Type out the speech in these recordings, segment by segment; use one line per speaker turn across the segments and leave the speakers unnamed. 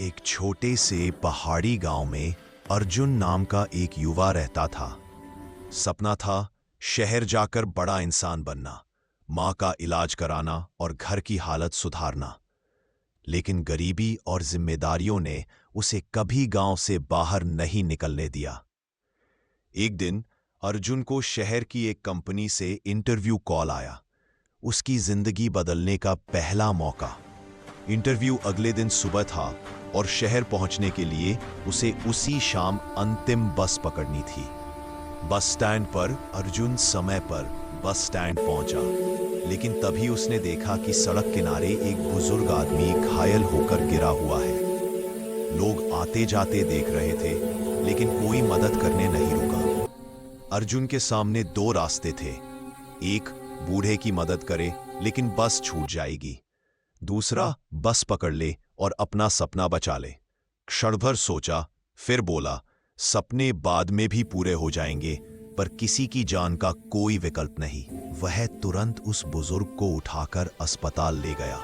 एक छोटे से पहाड़ी गांव में अर्जुन नाम का एक युवा रहता था। सपना था शहर जाकर बड़ा इंसान बनना, मां का इलाज कराना और घर की हालत सुधारना। लेकिन गरीबी और जिम्मेदारियों ने उसे कभी गांव से बाहर नहीं निकलने दिया। एक दिन अर्जुन को शहर की एक कंपनी से इंटरव्यू कॉल आया। उसकी जिंदगी बदलने का पहला मौका। इंटरव्यू अगले दिन सुबह था और शहर पहुंचने के लिए उसे उसी शाम अंतिम बस पकड़नी थी। बस स्टैंड पर अर्जुन समय पर बस स्टैंड पहुंचा, लेकिन तभी उसने देखा कि सड़क किनारे एक बुजुर्ग आदमी घायल होकर गिरा हुआ है। लोग आते जाते देख रहे थे, लेकिन कोई मदद करने नहीं रुका। अर्जुन के सामने दो रास्ते थे। एक, बूढ़े की मदद करे लेकिन बस छूट जाएगी। दूसरा, बस पकड़ ले और अपना सपना बचा ले। क्षण भर सोचा, फिर बोला, सपने बाद में भी पूरे हो जाएंगे, पर किसी की जान का कोई विकल्प नहीं। वह तुरंत उस बुजुर्ग को उठाकर अस्पताल ले गया।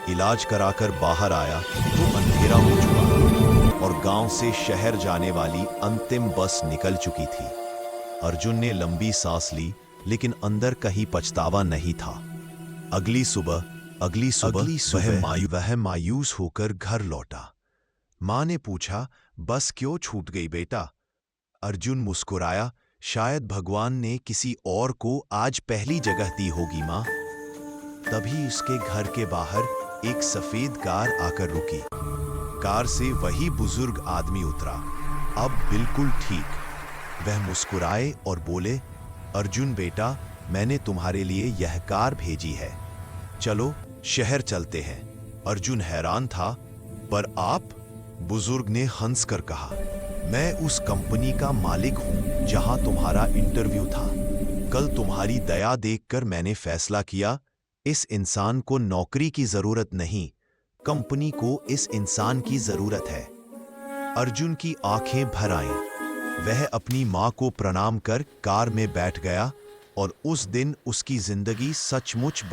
इलाज कराकर बाहर आया तो अंधेरा हो चुका और गांव से शहर जाने वाली अंतिम बस निकल चुकी थी। अर्जुन ने लंबी सांस ली, लेकिन अंदर कहीं पछतावा नहीं था। अगली सुबह वह मायूस होकर घर लौटा। मां ने पूछा, बस क्यों छूट गई बेटा? अर्जुन मुस्कुराया, शायद भगवान ने किसी और को आज पहली जगह दी होगी मां। तभी उसके घर के बाहर एक सफेद कार आकर रुकी। कार से वही बुजुर्ग आदमी उतरा, अब बिल्कुल ठीक। वह मुस्कुराए और बोले, अर्जुन बेटा, मैंने तुम्हारे लिए यह कार भेजी है, चलो शहर चलते हैं। अर्जुन हैरान था, पर आप? बुजुर्ग ने हंसकर कहा, मैं उस कंपनी का मालिक हूं जहां तुम्हारा इंटरव्यू था। कल तुम्हारी दया देखकर मैंने फैसला किया, इस इंसान को नौकरी की जरूरत नहीं, कंपनी को इस इंसान की जरूरत है। अर्जुन की आंखें भर आईं। वह अपनी मां को प्रणाम कर कार में बैठ गया और उस दिन उसकी जिंदगी सचमुच